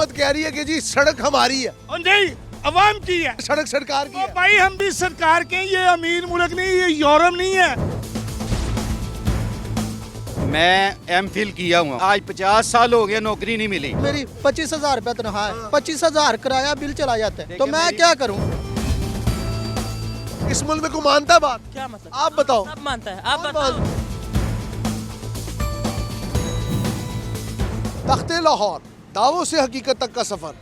हुकूमत कह रही है कि जी सड़क हमारी है और नहीं, अवाम की है। सड़क सरकार की ओ है। भाई हम भी सरकार के हैं, ये अमीर मुल्क नहीं, ये यूरोप नहीं है। मैं एमफिल किया हूँ, आज 50 साल हो गए, नौकरी नहीं मिली। मेरी 25,000 रुपया तनख्वाह है, 25,000 किराया बिल चला जाता है, तो मैं क्या करूं? इस मुल्क में को मानता है बात? क्या मतलब? आप बताओ। सब मानता है, आप कौन बताओ। तख्ते लाहौर, दावों से हकीकत तक का सफ़र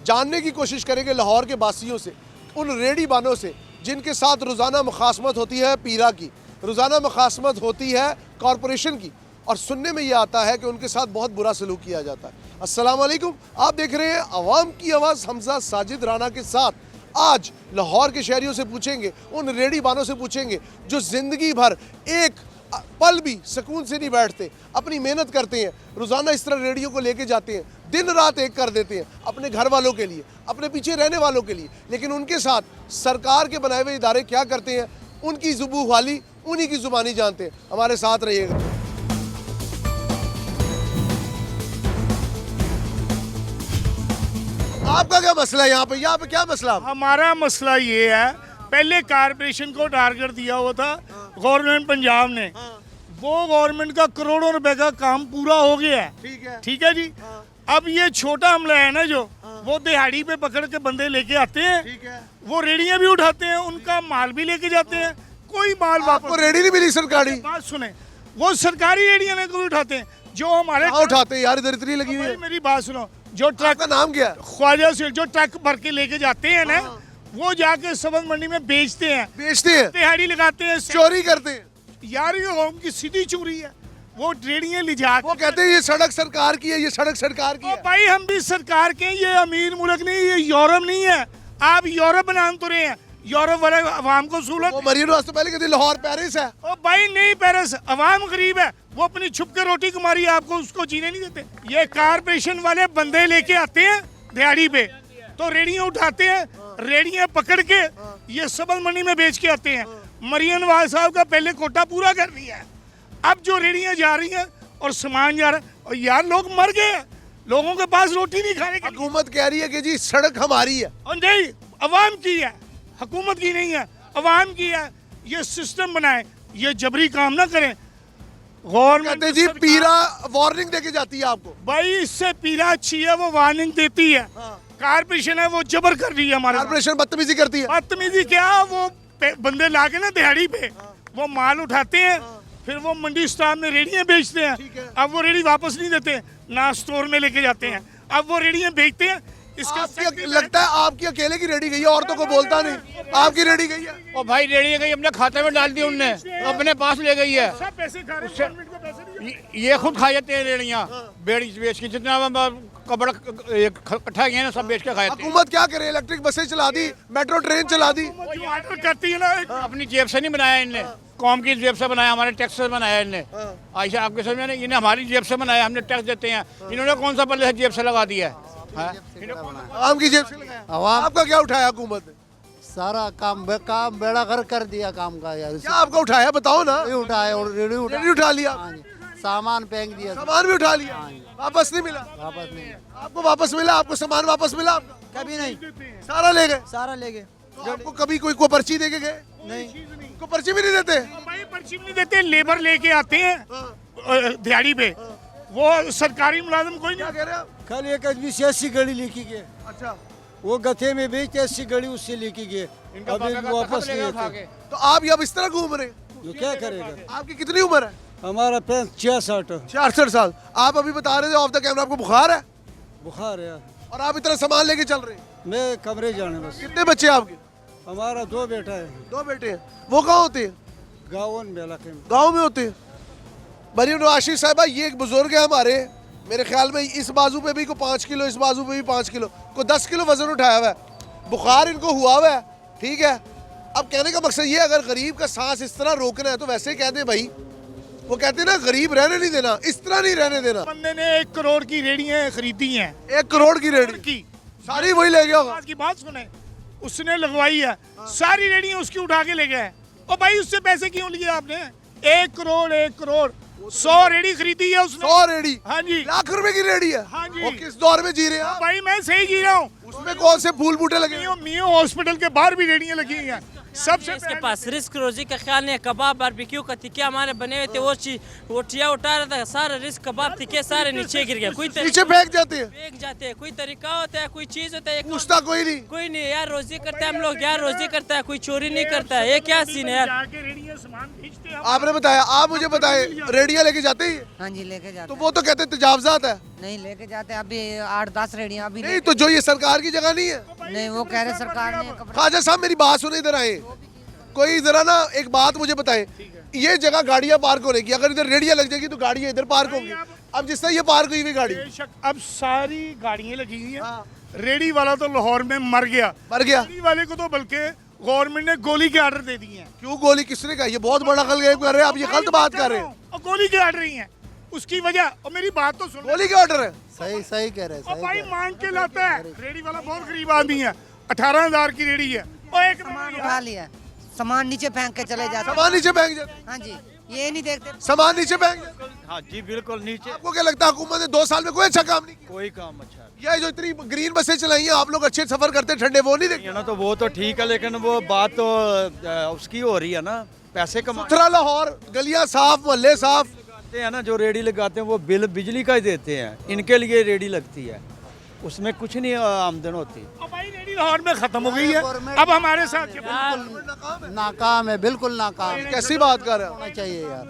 जानने की कोशिश करेंगे लाहौर के बासियों से, उन रेडी बानों से जिनके साथ रोज़ाना मुखासमत होती है पीरा की, रोज़ाना मुखासमत होती है कॉरपोरेशन की, और सुनने में ये आता है कि उनके साथ बहुत बुरा सलूक किया जाता है। अस्सलाम वालेकुम, आप देख रहे हैं अवाम की आवाज़ हमजा साजिद राना के साथ। आज लाहौर के शहरियों से पूछेंगे, उन रेडी बानों से पूछेंगे जो ज़िंदगी भर एक पल भी सुकून से नहीं बैठते, अपनी मेहनत करते हैं, रोज़ाना इस तरह रेडियो को लेके जाते हैं, दिन रात एक कर देते हैं अपने घर वालों के लिए, अपने पीछे रहने वालों के लिए, लेकिन उनके साथ सरकार के बनाए हुए इदारे क्या करते हैं, उनकी ज़ुबू वाली उन्हीं की ज़ुबानी जानते हैं। हमारे साथ रहिएगा। आपका क्या मसला है यहाँ पे क्या मसला है? हमारा मसला ये है, पहले कारपोरेशन को टारगेट दिया हुआ था गवर्नमेंट पंजाब ने, वो गवर्नमेंट का करोड़ों रुपए का काम पूरा हो गया है। ठीक है जी। अब ये छोटा अमला है ना जो, वो दिहाड़ी पे पकड़ के बंदे लेके आते हैं, वो रेडियां भी उठाते हैं, उनका माल भी लेके जाते हैं, कोई माल वापस। आपको रेडी नहीं मिली सरकारी? बात सुने, वो सरकारी रेडियां लेके भी उठाते हैं, जो हमारे उठाते हैं यार, इधर इतनी लगी हुई है। मेरी बात सुनो, जो ट्रक का नाम क्या है? ख्वाजा से जो ट्रक भर के लेके जाते हैं ना, वो जाके सबज मंडी में बेचते हैं, दिहाड़ी लगाते हैं, चोरी करते हैं। यार ये कौम की सीधी चोरी है। वो रेडियां ले जाते, वो कहते हैं ये सड़क सरकार की है, ये सड़क सरकार की है। भाई हम भी सरकार के हैं, ये अमीर मुल्क नहीं, ये यूरोप नहीं है। आप यूरोप बनाने तो रहे हैं, यूरोप वाले अवाम को सहूलत। वो मरीन वास्ते पहले कहते लाहौर पेरिस है। ओ भाई नहीं, पेरिस अवाम गरीब है, वो अपनी छुप के रोटी कमा रही है, आपको उसको जीने नहीं देते। ये कारपोरेशन वाले बंदे लेके आते हैं दिहाड़ी पे, तो रेडियां उठाते हैं, रेडियां पकड़ के ये सबल मंडी में बेच के आते हैं। मरियन नवाज साहब का पहले कोटा पूरा कर दिया है, अब जो रेडियां जा रही हैं और सामान जा रहा है, और यार लोग मर गए, लोगों के पास रोटी नहीं खाने की। हुकूमत कह रही है कि जी सड़क हमारी है, और नहीं, अवाम की है, हुकूमत की नहीं है, अवाम की है। ये सिस्टम बनाए, ये जबरी काम ना करें। कहते जी पीरा वार्निंग देके जाती है आपको। भाई इससे पीरा अच्छी है, वो वार्निंग देती है। कारपोरेशन है वो जबर कर रही है, हमारे कारपोरेशन बदतमीजी करती है। बदतमीजी क्या, वो बंदे लाके ना दिहाड़ी पे वो माल उठाते हैं, फिर वो मंडी स्टाफ में रेडियां बेचते हैं। अब वो रेडी वापस नहीं देते, ना स्टोर में लेके जाते हैं, अब वो रेडियां बेचते हैं। इसका लगता है आपकी अकेले की रेडी गई है, औरतों को बोलता नहीं, आपकी रेडी गई है। ओ भाई रेडी गई, अपने खाते में डाल दी उनने, अपने पास ले गई है। सब पैसे खा रहे हैं, गवर्नमेंट को पैसे नहीं है। ये खुद खा जाते हैं रेड़ियाँ, बेच के जितना कपड़ा इकट्ठा किया ना सब बेच के खाए। हुकूमत क्या करे, इलेक्ट्रिक बसें चला दी, मेट्रो ट्रेन चला दी। जो ऑर्डर करती है ना, अपनी जेब से नहीं बनाया इनने, कौम की जेब से बनाया, हमारे टैक्स से बनाया इनने। आयशा आपके समझ में नहीं, इन्हें हमारी जेब से बनाया, हमने टैक्स देते हैं, इन्होंने कौन सा पल्ले जेब से लगा दिया है? आवाम की जेब से लगाया। अवाम आपका क्या उठाया हुकूमत ने? सारा काम बेड़ा घर कर दिया काम का यार। क्या आपका उठाया बताओ ना। उठाया और रेडी रेडी उठा लिया, सामान फेंक दिया, सामान भी उठा लिया, वापस नहीं मिला। वापस नहीं, आपको वापस मिला, आपको सामान वापस मिला आपका? कभी नहीं, सारा ले गए। सारा ले गए। तो आपको कभी कोई पर्ची दे के गए? नहीं, को पर्ची भी नहीं देते। भाई पर्ची नहीं देते, लेबर लेके आते हैं दिहाड़ी पे, वो सरकारी मुलाजिम कोई क्या नहीं। कह रहे हैं आप? कल एक आदमी से 80 गाड़ी लेके गए, अच्छा, वो गथे में बेचते 80 गाड़ी उससे लेके गए, अभी वापस नहीं आते। तो आप अब इस तरह घूम रहे हैं, तो क्या करेगा? आपकी कितनी उम्र है? हमारा 66 66 साल। आप अभी बता रहे थे ऑफ द कैमरा आपको बुखार है, बुखार है, और आप इतना सामान लेके चल रहे हैं। मैं कमरे जाने बस। कितने बच्चे हैं आपके? हमारा 2 बेटा है, 2 बेटे हैं। वो कहाँ होते हैं? गाँव में इलाके में। गाँव में होते हैं। मरीम नवाशी साहबा, ये एक बुजुर्ग है हमारे, मेरे ख्याल में इस बाजू पे भी को 5 किलो, इस बाजू पे भी 5 किलो, को 10 किलो वजन उठाया हुआ है, बुखार इनको हुआ हुआ है। ठीक है, अब कहने का मकसद ये, अगर गरीब का सांस इस तरह रोकना है तो वैसे ही कह दे भाई, वो कहते हैं ना गरीब रहने नहीं देना, इस तरह नहीं रहने देना। बंदे ने 1 करोड़ की रेडियां खरीदी हैं, 1 करोड़ की रेडी की सारी वही ले गया होगा। आज की बात सुने, उसने लगवाई है, सारी रेडियां उसकी उठा के ले गए। और भाई उससे पैसे क्यों लिए आपने? 1 करोड़ 100 रेडी खरीदी है उसने। 100 रेडी? हाँ जी। लाख रुपए की रेडी है? हाँ जी। वो किस दौर में जी रहे हैं आप? भाई मैं सही जी रहा हूँ। उसमें कौन से फूल बूटे लगे हैं? मियो हॉस्पिटल के बाहर भी रेडियां लगी हुई हैं। सबसे इसके पास रिस्क रोजी का ख्याल नहीं, कबाब बारबेक्यू का टिक्के हमारे बने हुए थे, वो चीज वो टिया उठा रहा था, सारा रिस्क कबाब टिक्के सारे नीचे गिर गया। कोई नीचे फेंक जाते हैं? फेंक जाते हैं, कोई तरीका होता है, कोई चीज होता है, पूछता कोई नहीं? कोई नहीं यार, रोजी करते हैं हम लोग यार, रोजी करता है, कोई चोरी नहीं करता है। ये क्या सीन है यार? जाके रेडियां सामान बेचते हैं। आपने बताया, आप मुझे बताए रेडियां लेके जाते ही? हाँ जी लेके जाते तो वो तो कहते हैं तजावजात है। नहीं लेके जाते अभी 8-10 रेडियां अभी नहीं तो जो ये सरकार की जगह नहीं है? नहीं वो कह रहे सरकार ने ख्वाजा साहब मेरी बात सुने, इधर आए। कोई जरा ना एक बात मुझे बताएं, ये जगह गाड़ियां पार्क होने की, अगर इधर रेडियां लग जाएगी तो गाड़ियां इधर पार्क होंगी। अब जिस तरह ये पार्क हुई हुई गाड़ी, बेशक अब सारी गाड़ियां लगी हुई हैं। रेडी वाला तो लाहौर में मर गया। मर गया? रेडी वाले को तो बल्कि गवर्नमेंट ने गोली के ऑर्डर दे दिए हैं। क्यों गोली किसने कहा? ये बहुत बड़ा गलत कर रहे हैं आप, ये गलत बात कर रहे हैं। और गोली के ऑर्डर ही हैं उसकी वजह। और मेरी बात तो सुन, गोली के ऑर्डर है? सही सही कह रहे और भाई मांग के लाता है। रेडी वाला बहुत गरीब आदमी है, 18,000 की रेडी है। और एक सामान उठा लिया, सामान नीचे फेंक के चले जाते। सामान नीचे फेंक जाते? हाँ जी, ये नहीं देखते। सामान नीचे फेंक जाते? हाँ जी बिल्कुल नीचे। आपको क्या लगता है हुकूमत ने 2 साल में कोई अच्छा काम नहीं किया? कोई काम अच्छा ये जो इतनी ग्रीन बसें चलाई हैं, आप लोग अच्छे सफर करते हैं ठंडे, वो नहीं देखते? नहीं है ना, तो वो तो ठीक है, लेकिन वो बात तो उसकी हो रही है ना, पैसे कमाते सुथरा लाहौर, गलियां साफ, मोहल्ले साफ। हैं ना, जो रेडी लगाते हैं वो बिल बिजली का ही देते हैं, इनके लिए रेडी लगती है, उसमें कुछ नहीं आमदन होती। और भाई रेडी लाहौर में खत्म हो गई है। अब हमारे साथ नाकाम है, बिल्कुल नाकाम है। कैसी बात कर रहे हो? होना चाहिए यार।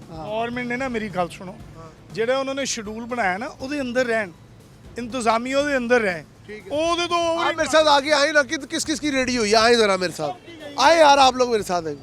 गवर्नमेंट ने ना मेरी गल सुनो, ਜਿਹੜੇ ਉਹਨਾਂ ਨੇ ਸ਼ਡਿਊਲ ਬਣਾਇਆ ਨਾ ਉਹਦੇ ਅੰਦਰ ਰਹਿਣ, इंतजामिया ਉਹਦੇ ਅੰਦਰ ਰਹੇ। ਉਹਦੇ ਤੋਂ आप मेरे साथ आगे आए ना, कि किस किस की रेडी हुई है, आए जरा मेरे साथ, आए यार आप लोग मेरे साथ आए।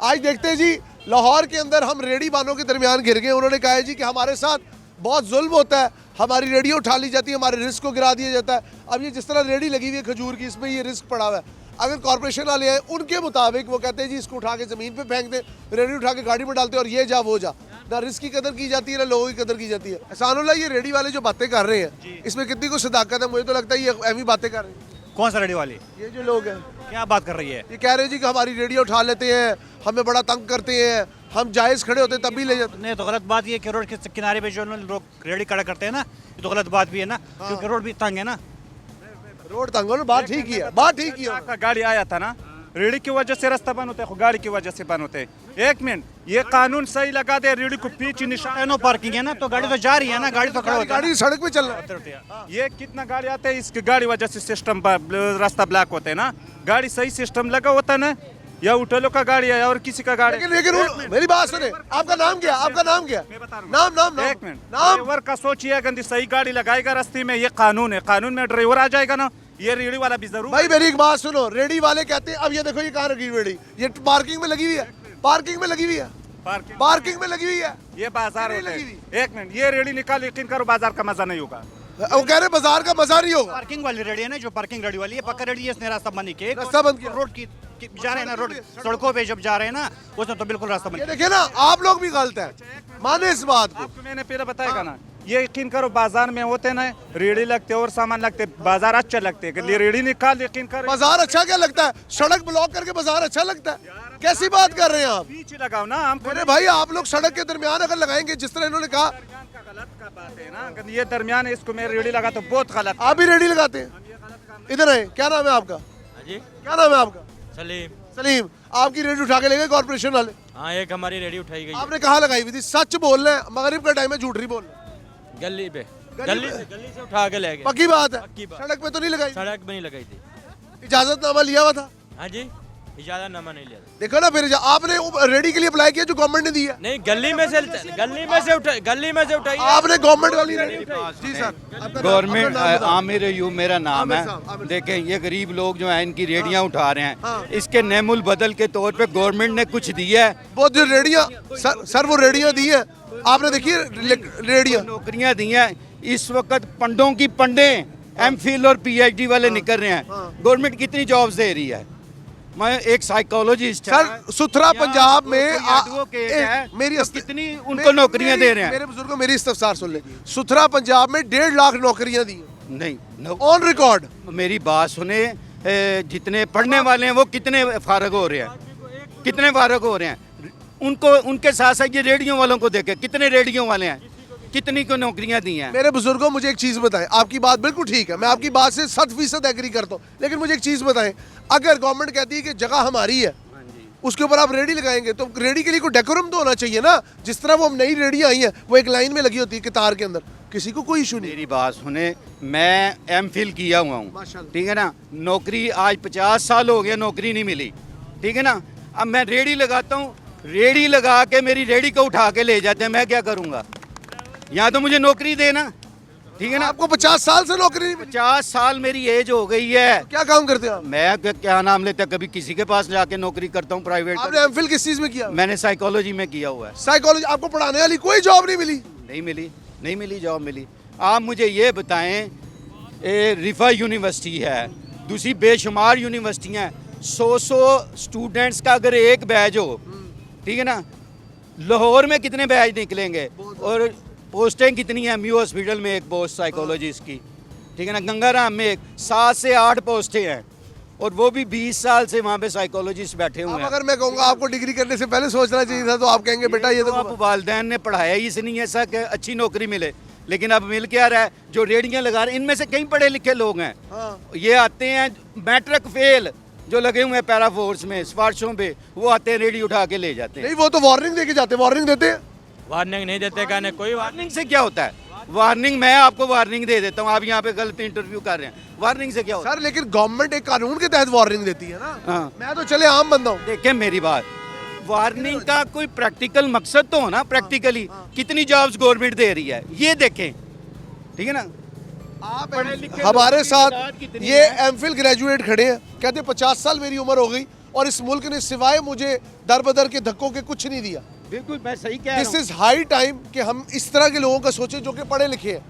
आज देखते हैं जी लाहौर के अंदर हम रेडी बानों के दरमियान घिर गए। उन्होंने कहा है जी कि हमारे साथ बहुत जुल्म होता है, हमारी रेडियो उठा ली जाती है, हमारे रिस्क को गिरा दिया जाता है। अब ये जिस तरह रेडी लगी हुई है खजूर की, इसमें ये रिस्क पड़ा हुआ है। अगर कॉर्पोरेशन वाले हैं उनके मुताबिक वो कहते हैं जी इसको उठा के ज़मीन पे फेंक दें, रेडी उठा के गाड़ी में डालते हैं और ये जा वो जा। ना रिस्क की कदर की जाती है ना लोगों की कदर की जाती है। एहसानुल्लाह, ये रेडी वाले जो बातें कर रहे हैं इसमें कितनी कुछ सदाकत है? मुझे तो लगता है ये एवी बातें कर रहे हैं। कौन सा रेडी वाली? ये जो लोग हैं क्या बात कर रही है? ये कह रहे हैं जी कि हमारी रेडियो उठा लेते हैं, हमें बड़ा तंग करते हैं, हम जायज़ खड़े होते हैं तब भी ले जाते हैं। नहीं तो गलत बात ये कि रोड के किनारे पे जो लोग रेडी खड़ा करते हैं ना, ये तो गलत बात भी है ना, क्योंकि रोड भी तंग है ना। रोड तंग हो, बात ठीक ही है, बात ठीक ही है। का गाड़ी आया था ना, रेडी की वजह से रास्ता बंद होता है, गाड़ी की वजह से बंद होते हैं। एक मिनट, ये कानून सही लगा दे, रेडी को पीछे निशान। नो पार्किंग है ना, तो गाड़ी तो जा रही है ना, गाड़ी तो खड़ा होता है गाड़ी सड़क पे चल रहा है। ये कितना गाड़ी आते हैं, इसकी गाड़ी वजह से सिस्टम रास्ता ब्लॉक होते हैं ना। गाड़ी सही सिस्टम लगा होता है ना, या होटलों का गाड़ी है और किसी का गाड़ी। लेकिन मेरी बात सुने, आपका नाम क्या? आपका नाम क्या? नाम नाम नाम एक मिनट, नाम। ड्राइवर का सोचिए, अगर सही गाड़ी लगाएगा रास्ते में, ये कानून है, कानून में ड्राइवर आ जाएगा ना, ये रेडी वाला भी जरूर। भाई मेरी एक बात सुनो, रेडी वाले कहते हैं, अब ये देखो ये कहाँ रखी हुई रेडी, ये पार्किंग में लगी हुई है, पार्किंग में लगी हुई है, पार्किंग में लगी हुई है। ये बाजार होता है। एक मिनट, ये रेडी निकाल, यकीन करो बाजार का मजा नहीं होगा। वो कह रहे बाजार का मजा नहीं होगा। पार्किंग वाली रेडी है ना, जो पार्किंग रेडी वाली है, पक्का रेडी है, इसने रास्ता बंद नहीं किया। रास्ता बंद किया। रोड की जा रहे हैं ना, रोड सड़कों पे जब जा रहे हैं ना, उसने तो बिल्कुल रास्ता बंद ये किया। देखिए ना, आप लोग भी गलत है, माने इस बात को। आपको मैंने पहले बताएगा ना, ये यकीन करो बाजार में होते ना रेडी लगते और सामान लगते, बाजार अच्छा लगते है, रेडी निकाल, यकीन करो। बाजार अच्छा क्या लगता है? सड़क ब्लॉक करके बाजार अच्छा लगता है? कैसी बात कर रहे हैं आप? बीच लगाओ ना, हम अरे भाई आप लोग सड़क के दरमियान अगर लगाएंगे, जिस तरह इन्होंने कहा, गलत का बात है ना, अगर ये दरमियान है, इसको मैं रेडी लगा तो बहुत गलत। आप भी रेडी लगाते हैं? इधर आए, क्या नाम है आपका? क्या नाम है आपका? सलीम। सलीम। आपकी रेडी उठा के ले गए कॉर्पोरेशन वाले? हाँ, एक हमारी रेडी उठाई गई आपने कहाँ लगाई हुई थी? सच बोल रहे हैं, मगरिब का टाइम है, झूठ नहीं बोल रहे। गली पे, गली गली से उठा के ले गए। पक्की बात है? पक्की बात। सड़क पे तो नहीं लगाई? सड़क में नहीं लगाई थी। इजाजतनामा लिया हुआ था? हाँ जी, इजाजतनामा नहीं लिया था। देखो ना, फिर आपने रेडी के लिए अप्लाई किया जो गवर्नमेंट ने दी है? नहीं, गली में से उठाई। आपने गवर्नमेंट वाली रेडी? जी सर। गवर्नमेंट आमिर अयूब मेरा नाम आमिर साहब, है। आमिर देखें, ये गरीब लोग जो हैं इनकी रेडियां उठा रहे हैं, हाँ। इसके नेमुल बदल के तौर पे गवर्नमेंट ने कुछ दिया है। वो जो रेडियां सर वो रेडियां दी है, आपने देखी रेडियां? नौकरियां दी हैं। इस वक्त पंडों की पंडे एमफिल और पीएचडी वाले निकल रहे हैं। गवर्नमेंट कितनी जॉब्स दे रही है? मैं एक साइकोलॉजिस्ट सर, सुथरा पंजाब में एडवोकेट है, मेरी तो कितनी उनको नौकरियां दे रहे हैं? मेरे बुजुर्गों, मेरी इस्तफसार सुन ले। सुथरा पंजाब में 1.5 लाख नौकरियां दी हैं नहीं, ऑन रिकॉर्ड। मेरी बात सुने, जितने पढ़ने वाले हैं वो कितने फारग हो रहे हैं, कितने फारग हो रहे हैं? उनको उनके साथ साथ ये रेडियो वालों को देखे, कितने रेडियो वाले हैं, कितनी को नौकरियां दी हैं। मेरे बुजुर्गों मुझे एक चीज़ बताएं, आपकी बात बिल्कुल ठीक है, मैं आपकी बात से 100% एग्री करता हूँ, लेकिन मुझे एक चीज़ बताएं, अगर गवर्नमेंट कहती है कि जगह हमारी है, उसके ऊपर आप रेडी लगाएंगे तो रेडी के लिए कोई डेकोरम तो होना चाहिए ना। जिस तरह वो नई रेडी आई हैं वो एक लाइन में लगी होती है कतार के अंदर, किसी को कोई इशू नहीं। मेरी बात सुने, मैं एमफिल किया हुआ हूँ, माशाल्लाह। ठीक है ना। नौकरी आज 50 साल हो गया, नौकरी नहीं मिली, ठीक है ना। अब मैं रेडी लगाता हूँ, रेडी लगा के मेरी रेडी को उठा के ले जाते हैं, मैं क्या करूँगा? यहाँ तो मुझे नौकरी देना, ठीक है ना। आपको 50 साल से नौकरी नहीं मिली? 50 साल मेरी एज हो गई है। क्या काम करते हैं आप? मैं क्या नाम लेते हैं, कभी किसी के पास जाके नौकरी करता हूँ प्राइवेट। आपने एमफिल किस चीज़ में किया? मैंने साइकोलॉजी में किया हुआ है। साइकोलॉजी। आपको पढ़ाने वाली कोई जॉब नहीं मिली? नहीं मिली जॉब मिली। आप मुझे ये बताएं, रिफा यूनिवर्सिटी है, दूसरी बेशुमार यूनिवर्सिटियाँ, 100 स्टूडेंट्स का अगर एक बैच हो, ठीक है ना, लाहौर में कितने बैच निकलेंगे? और पोस्टें कितनी हैं? म्यू हॉस्पिटल में एक पोस्ट साइकोलॉजिस्ट की, ठीक है ना। गंगाराम में 7 से 8 पोस्टें हैं, और वो भी 20 साल से वहाँ पे साइकोलॉजिस्ट बैठे हुए अब हैं। अगर मैं कहूँगा आपको डिग्री करने से पहले सोचना चाहिए था, तो आप कहेंगे बेटा ये तो आप वालदैन ने पढ़ाया ही इसलिए ऐसा कि अच्छी नौकरी मिले, लेकिन अब मिल क्या रहा है? जो रेडियाँ लगा रहे हैं, इनमें से कई पढ़े लिखे लोग हैं। ये आते हैं मैट्रिक फेल जो लगे हुए हैं पैरा फोर्स में, सिफारिशों पे, वो आते हैं, रेडी उठा के ले जाते हैं। नहीं, वो तो वार्निंग दे के जाते हैं। वार्निंग देते हैं? वार्निंग नहीं देते, कहने कोई वार्निंग से क्या होता है? वार्निंग मैं आपको वार्निंग दे देता हूँ, आप यहाँ पे गलत इंटरव्यू कर रहे हैं, वार्निंग से क्या होता है? सर लेकिन गवर्नमेंट एक कानून के तहत वार्निंग देती है ना। हाँ। मैं तो चले आम बंदा हूँ। देखें मेरी बात, वार्निंग का कोई प्रैक्टिकल मकसद तो हो ना, प्रैक्टिकली कितनी जॉब्स गवर्नमेंट दे रही है ये देखें, ठीक है ना। आप हमारे साथ ये एमफिल ग्रेजुएट खड़े हैं, कहते 50 साल मेरी उम्र हो गई और इस मुल्क ने सिवाय मुझे दर बदर के धक्कों के कुछ नहीं दिया। बिल्कुल मैं सही कह रहा दिस हूँ। इज हाई टाइम कि हम इस तरह के लोगों का सोचें जो कि पढ़े लिखे हैं।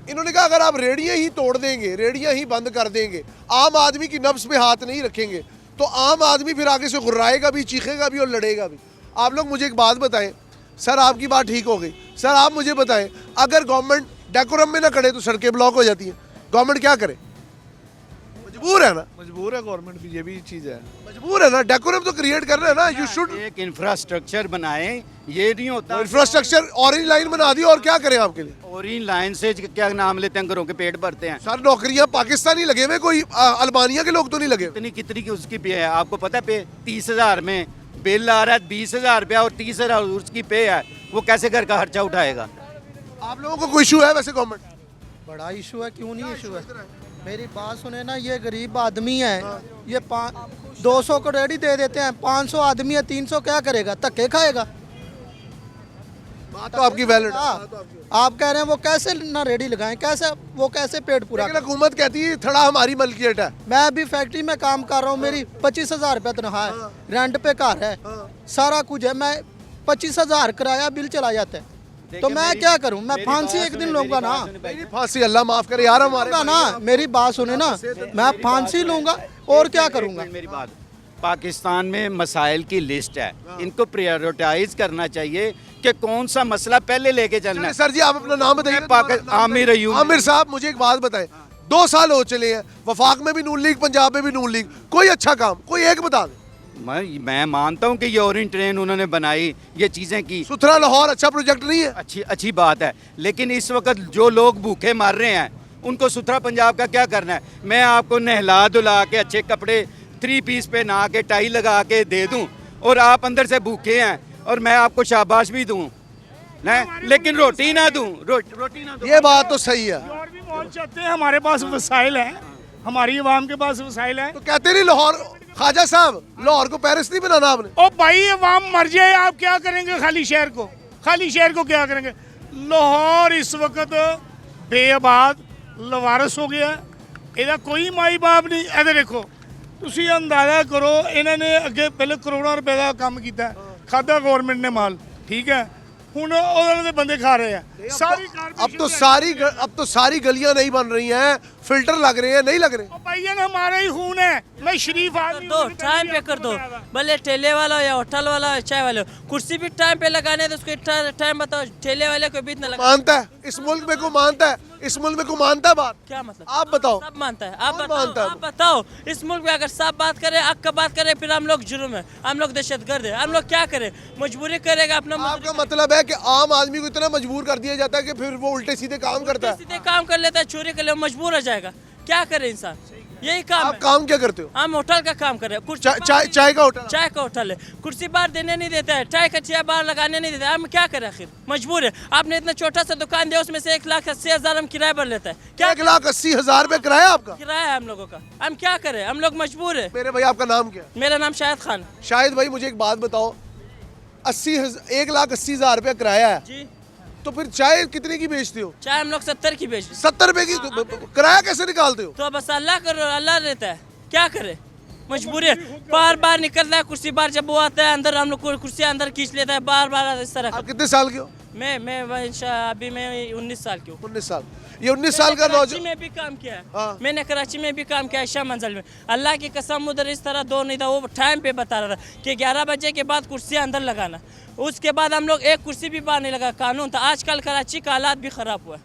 इन्होंने कहा अगर आप रेडियाँ ही तोड़ देंगे, रेडियाँ ही बंद कर देंगे, आम आदमी की नब्ज पे हाथ नहीं रखेंगे, तो आम आदमी फिर आगे से गुर्राएगा भी, चीखेगा भी और लड़ेगा भी। आप लोग मुझे एक बात बताएं, सर आपकी बात ठीक हो गई, सर आप मुझे बताएं, अगर गवर्नमेंट डेकोरम में ना करे तो सड़कें ब्लॉक हो जाती हैं, गवर्नमेंट क्या करे? मजबूर है ना। मजबूर है गवर्नमेंट भी, ये भी चीज़ है। मजबूर है ना, डेकोरम तो क्रिएट करना है ना। यू शुड एक इंफ्रास्ट्रक्चर बनाएं, ये नहीं होता। इंफ्रास्ट्रक्चर ऑरेंज लाइन बना दी और क्या करें आपके लिए? ऑरेंज लाइन से क्या नाम लेते हैं, घरों के पेट भरते हैं। सर नौकरियां पाकिस्तानी लगे हुए, कोई अल्बानिया के लोग तो नहीं लगे? कितनी की उसकी पे है आपको पता है? पे 30,000 में बिल आ रहा है, 20,000 रुपया और 30,000 उसकी पे है, वो कैसे घर का खर्चा उठाएगा? आप लोगों को कोई इशू है वैसे गवर्नमेंट? बड़ा इशू है, क्यों नहीं इशू है? मेरी बात सुने ना, ये गरीब आदमी है, ये 200 को रेडी दे देते हैं, 500 आदमी है, 300 क्या करेगा? धक्के खाएगा। बात तो आपकी वैलिड है। आप कह रहे हैं वो कैसे ना रेडी लगाएं, कैसे वो कैसे पेट पूरा? लेकिन हुकूमत कहती है थड़ा हमारी मलकियत है। मैं अभी फैक्ट्री में काम कर रहा हूँ, मेरी 25,000 रुपये तनख्वाह है, रेंट पे घर है, सारा कुछ है, मैं 25,000 किराया बिल चला जाता है, तो मैं क्या करूं? मैं फांसी एक दिन लूंगा ना। नहीं फांसी अल्लाह माफ करे यार हमारे ना, मेरी बात सुने ना, मैं फांसी लूंगा और क्या करूंगा? मेरी बात, पाकिस्तान में मसाइल की लिस्ट है, इनको प्रायोरिटाइज करना चाहिए कि कौन सा मसला पहले लेके चलना है। सर जी आप अपना नाम बताइए। आमिर अयूब। आमिर साहब मुझे एक बात बताएं, 2 साल हो चले हैं, वफाक में भी नून लीग, पंजाब में भी नून लीग, कोई अच्छा काम कोई एक बता दें। मैं मानता हूँ कि ये ओरिएंट ट्रेन उन्होंने बनाई, ये चीज़ें की, सुथरा लाहौर अच्छा प्रोजेक्ट नहीं है? अच्छी बात है, लेकिन इस वक्त जो लोग भूखे मर रहे हैं उनको सुथरा पंजाब का क्या करना है? मैं आपको नहला धुला के अच्छे कपड़े 3 पीस पे नहा के टाई लगा के दे दूं और आप अंदर से भूखे हैं और मैं आपको शाबाश भी दूं, लेकिन रोटी ना दूं, रोटी ना दूं। ये बात तो सही है। और भी बहुत चाहते हैं, हमारे पास वसाइल हैं, हमारी आवाम के पास वसाइल हैं। तो कहते नहीं लाहौर, ख्वाजा साहब लाहौर को पेरिस नहीं बनाना आपने? ओ भाई अवाम मर जाए, आप क्या करेंगे? खाली शहर को क्या करेंगे? लाहौर इस वक्त बेआबाद लवारस हो गया, ਇਹਦਾ कोई माई बाप नहीं। इधर देखो, ਤੁਸੀਂ ਅੰਦਾਜ਼ਾ ਕਰੋ, ਇਹਨਾਂ ਨੇ ਅੱਗੇ ਪਹਿਲੇ ਕਰੋੜਾਂ ਰੁਪਏ ਦਾ ਕੰਮ ਕੀਤਾ, ਖਾਦਾ ਗਵਰਨਮੈਂਟ ਨੇ ਮਾਲ, ਠੀਕ ਹੈ, ਹੁਣ ਉਹਨਾਂ ਦੇ ਬੰਦੇ खा रहे हैं। अब तो सारी गलियां नहीं बन रही हैं, फिल्टर लग रहे हैं, नहीं लग रहे? भाईजान हमारा ही खून है, मैं शरीफ आदमी दो टाइम पे कर दो, भले ठेले वाला हो या होटल वाला हो चाय वाले हो, कुर्सी भी टाइम पे लगाने है तो उसको टाइम बताओ। ठेले वाले को भी इतना लगा मानता है इस मुल्क में को मानता है, इस मुल्क में को मानता है बात? क्या मतलब? आप बताओ। सब मानता है। कौन मानता है? आप बताओ इस मुल्क में अगर सब बात करें, हक का बात करें, फिर हम लोग जुर्म है, हम लोग दहशतगर्द है, हम लोग क्या करें? मजबूरी करेगा अपना। आपका मतलब है कि आम आदमी को इतना मजबूर कर दिया जाता है कि फिर वो उल्टे सीधे काम करता है? सीधे काम कर लेता है, चोरी कर ले, मजबूर हो जाएगा। क्या करे इंसान? यही काम आप है। काम क्या करते हो? हम होटल का काम कर रहे हैं। चाय का होटल? चाय का होटल है, कुर्सी बाहर देने नहीं देता है, चाय का चिया बाहर लगाने नहीं देता है। हम क्या करें? आखिर मजबूर है। आपने इतना छोटा सा दुकान दिया, उसमें से 1,80,000 हम किराया भर लेता है। क्या 1,80,000 रुपए किराया आपका? किराया है हम लोगों का, हम क्या करें? हम लोग मजबूर है। मेरे भाई आपका नाम क्या है? मेरा नाम शाहिद खान। शाहिद भाई मुझे एक बात बताओ, 1,80,000 रुपया किराया है, जी तो फिर चाय कितने की बेचते हो? चाय हम लोग 70 की बेच रहे हैं। 70 रुपए की? तो किराया कैसे निकालते हो? तो बस अल्लाह करो, अल्लाह रहता है, क्या करे? मजबूरी है। बार बार निकलता है कुर्सी बार, जब वो आता है अंदर हम लोग कुर्सी अंदर खींच लेता है, बार बार इस तरह। आप कितने साल के हो? मैं अभी मैं 19 साल की हूँ। 19 साल। ये 19 साल का कराची नौजवान, में भी काम किया है। हाँ। मैंने कराची में भी काम किया है, शाह मंजिल में। अल्लाह की कसम उधर इस तरह दो नहीं था, वो टाइम पे बता रहा था कि 11 बजे के बाद कुर्सी अंदर लगाना। उसके बाद हम लोग एक कुर्सी भी बाहर नहीं लगा, कानून था। आजकल कराची का हालात भी खराब हुआ है,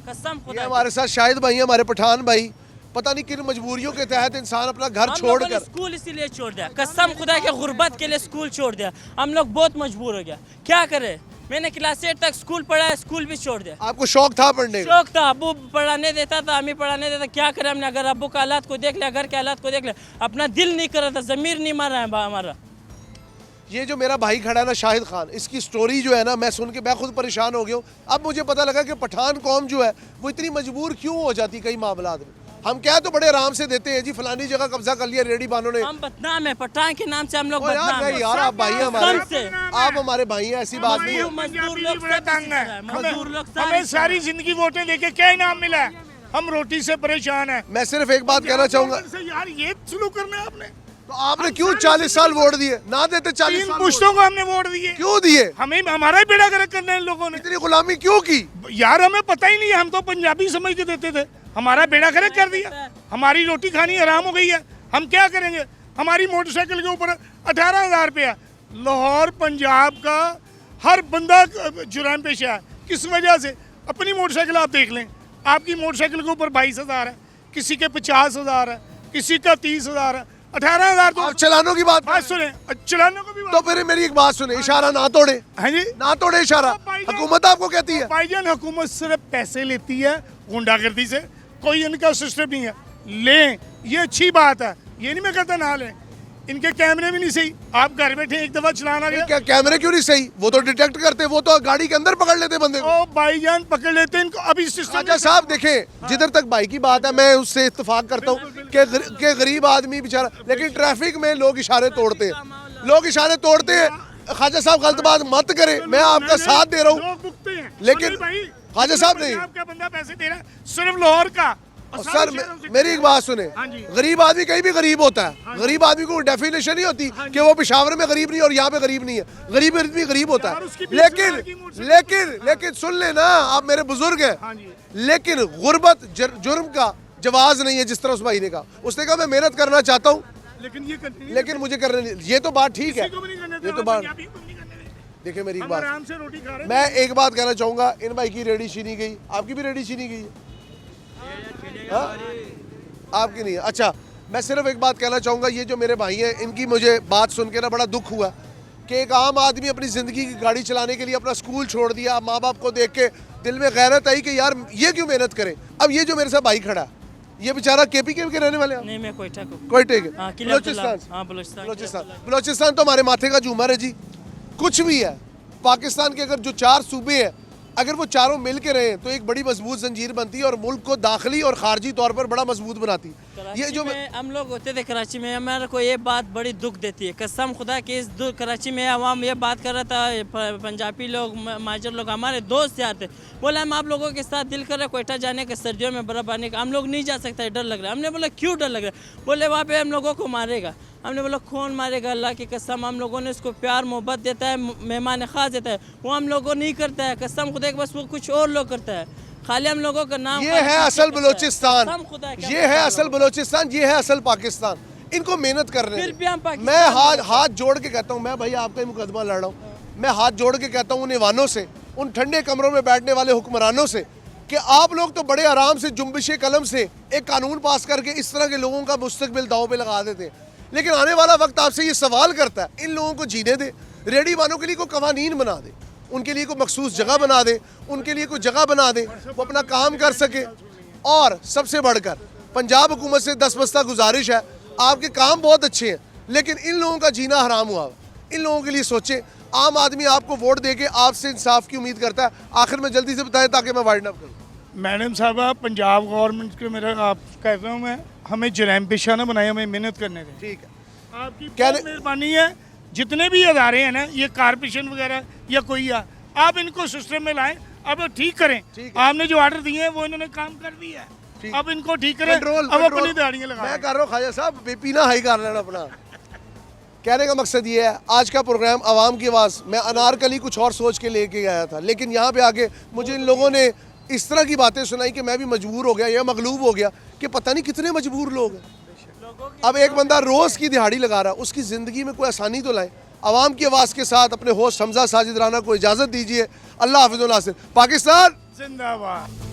कसम ये खुदा। हमारे साथ शाहिद भाई हैं, हमारे पठान भाई। पता नहीं किन मजबूरियों के तहत इंसान अपना घर हम लोगों ने छोड़कर, स्कूल इसीलिए छोड़ दिया, कसम खुदा के गुर्बत के लिए स्कूल छोड़ दिया। हम लोग बहुत मजबूर हो गया, क्या करे? मैंने क्लास 8 तक स्कूल पढ़ा है, स्कूल भी छोड़ दिया। आपको शौक था पढ़ने का? शौक था, अबू पढ़ाने देता था, हमें पढ़ाने देता, क्या करें हमने? अगर अबू का हालात को देख लिया, घर के हालात को देख लिया, अपना दिल नहीं कर रहा था, ज़मीर नहीं मार रहा है हमारा। ये जो मेरा भाई खड़ा है ना शाहिद खान, इसकी स्टोरी जो है ना, मैं सुन के मैं खुद परेशान हो गया हूँ। अब मुझे पता लगा कि पठान कौम जो है वो इतनी मजबूर क्यों हो जाती कई मामलात में। हम क्या तो बड़े आराम से देते हैं जी, फलानी जगह कब्जा कर लिया रेडी बानों ने। हम बदनाम है, पठान के नाम से हम लोग ओ यार बदनाम नहीं है। यार, आप भाई हैं हमारे, कसम से। आप हमारे भाई हैं, ऐसी बात नहीं है। मजदूर लोग बड़ा सब तंग इसी तरह है, है। मजदूर लोग हमें सारी जिंदगी वोटें देके क्या इनाम मिला है? हम रोटी से परेशान है। मैं सिर्फ एक बात कहना चाहूंगा, यार ये सलूक करना है आपने। तो आपने क्यों 40 साल वोट दिए? ना देते 40 तीन साल पुश्तों को हमने वोट दिए, क्यों दिए? हमें हमारा ही बेड़ा गर्क करना है इन लोगों ने। इतनी गुलामी क्यों की? यार हमें पता ही नहीं है, हम तो पंजाबी समझ के देते थे, हमारा बेड़ा गर्क कर दिया। हमारी रोटी खानी हराम हो गई है, हम क्या करेंगे? हमारी मोटरसाइकिल के ऊपर 18,000 रुपया। लाहौर पंजाब का हर बंदा जुर्म पेशा है, किस वजह से? अपनी मोटरसाइकिल आप देख लें, आपकी मोटरसाइकिल के ऊपर 22,000 है, किसी के 50,000 है, किसी का 30,000 है, 18,000। तो आप चलानों की बात सुने, चलाने को भी तो फिर मेरी एक बात सुने, इशारा ना तोड़े, हाँ जी, ना तोड़े इशारा। हुकूमत आपको कहती है, भाईजान हुकूमत सिर्फ पैसे लेती है गुंडागर्दी से, कोई इनका सिस्टम नहीं है। लें, ये अच्छी बात है, ये नहीं मैं कहता ना लें। इनके कैमरे भी नहीं सही, आप घर बैठे एक दफा चलाना गया। क्या कैमरे क्यों नहीं सही? वो तो डिटेक्ट करते, वो तो गाड़ी के अंदर पकड़ लेते बंदे को। ओ भाईजान पकड़ लेते इनको अभी सिस्टम। अच्छा साहब देखें, जिधर तक भाई की बात है मैं उससे इत्तेफाक करता हूँ कि गरीब आदमी बेचारा, लेकिन ट्रैफिक में लोग इशारे तोड़ते हैं, लोग इशारे तोड़ते हैं। ख्वाजा साहब गलत बात मत करें, मैं आपका साथ दे रहा हूँ, लेकिन ख्वाजा साहब नहीं। आपका बंदा पैसे दे रहा है सिर्फ लाहौर का। और सर मेरी एक बात सुने, गरीब आदमी कहीं भी गरीब होता है, गरीब आदमी को डेफिनेशन नहीं होती कि वो पेशावर में गरीब नहीं और यहाँ पे गरीब नहीं है। गरीब आदमी गरीब होता है, लेकिन सुन लेना, आप मेरे बुजुर्ग हैं, लेकिन गुर्बत जुर्म का जवाज नहीं है। जिस तरह उस भाई ने कहा, उसने कहा मैं मेहनत करना चाहता हूँ, लेकिन मुझे करने नहीं। ये तो बात ठीक है, ये तो बात। देखिए मेरी एक बात, मैं एक बात कहना चाहूँगा, इन भाई की रेडी छीनी गई, आपकी भी रेडी छीनी गई है? हाँ? आपकी नहीं है? अच्छा, मैं सिर्फ एक बात कहना चाहूँगा, ये जो मेरे भाई हैं, इनकी मुझे बात सुन के ना बड़ा दुख हुआ कि एक आम आदमी अपनी ज़िंदगी की गाड़ी चलाने के लिए अपना स्कूल छोड़ दिया। माँ बाप को देख के दिल में गैरत आई कि यार ये क्यों मेहनत करे। अब ये जो मेरे साथ भाई खड़ा, ये बेचारा केपी के रहने वाले हैं? नहीं, मैं कोयटा को। कोयटे के? बलूचिस्तान। बलूचिस्तान तो हमारे माथे का झूमर है जी। कुछ भी है, पाकिस्तान के अगर जो 4 सूबे हैं, अगर वो चारों मिल के रहे तो एक बड़ी मजबूत जंजीर बनती है और मुल्क को दाखिली और खारजी तौर पर बड़ा मजबूत बनाती है। ये जो हम लोग होते थे कराची में, हमारे को ये बात बड़ी दुख देती है, कसम खुदा के इस कराची में अवाम ये बात कर रहा था, पंजाबी लोग माजर लोग हमारे दोस्त यार थे, बोले हम आप लोगों के साथ दिल कर रहे कोयटा जाने का, सर्दियों में बर्फ आने का, हम लोग नहीं जा सकते, डर लग रहा है। हमने बोला क्यों डर लग रहा है? बोले वहाँ पे हम लोगों को मारेगा। हमने बोला कौन मारेगा? अल्लाह की कसम, हम लोगों ने उसको प्यार मोहब्बत देता है, मेहमान खास देता है, वो हम लोगों नहीं करता है, कसम खुदा के, बस वो कुछ और लोग करता है। खाली हम लोगों का नाम ये है असल बलोचिस्तान, कसम खुदा क्या ये है असल बलोचिस्तान, ये है असल पाकिस्तान। इनको मेहनत करने फिर दें। भी हम पाकिस्तान मैं हाथ जोड़ के कहता हूँ, मैं भाई आपका ही मुकदमा लड़ रहा हूँ, मैं हाथ जोड़ के कहता हूँ उन ईवानों से, उन ठंडे कमरों में बैठने वाले हुक्मरानों से कि आप लोग तो बड़े आराम से जुम्बिश कलम से एक कानून पास करके इस तरह के लोगों का मुस्तकबिल दाव पे लगा देते हैं। लेकिन आने वाला वक्त आपसे ये सवाल करता है, इन लोगों को जीने दे, रेडी वालों के लिए कोई कवानीन बना दे, उनके लिए कोई मखसूस जगह बना दे, उनके लिए कोई जगह बना दे, वो अपना काम कर सके। और सबसे बढ़कर पंजाब हुकूमत से 10 बस्ता गुजारिश है, आपके काम बहुत अच्छे हैं लेकिन इन लोगों का जीना हराम हुआ। इन लोगों के लिए सोचें। आम आदमी आपको वोट देके आपसे इंसाफ की उम्मीद करता है। आखिर में जल्दी से बताएं ताकि मैं वाइंड अप करूं। मैडम साहबा, पंजाब गवर्नमेंट के मेरा आप कह रहा हूँ मैं, हमें जराइम पेशा ना बनाए, हमें मेहनत करने दें। ठीक है, आपकी बहुत मेहरबानी है। जितने भी अदारे हैं ना, ये कारपोरेशन वगैरह या कोई आप इनको सिस्टम में लाएं, अब ठीक करें। आपने जो ऑर्डर दिए हैं वो इन्होंने काम कर दिया है, अब इनको ठीक करें, अब अपनी दिहाड़ियाँ लगाएं। मैं कर रहा हूँ ख्वाजा साहब, बेपीना हाई कर लेना अपना। कहने का मकसद ये है, आज का प्रोग्राम आवाम की आवाज़, मैं अनारकली कुछ और सोच के लेके आया था, लेकिन यहाँ पे आके मुझे इन लोगों ने इस तरह की बातें सुनाई कि मैं भी मजबूर हो गया या मगलूब हो गया कि पता नहीं कितने मजबूर लोग हैं। अब एक बंदा रोज़ की दिहाड़ी लगा रहा है, उसकी ज़िंदगी में कोई आसानी तो लाए। आवाम की आवाज़ के साथ अपने होस्ट हमजा साजिद राना को इजाज़त दीजिए। अल्लाह हाफ़िज़। पाकिस्तान जिंदाबाद।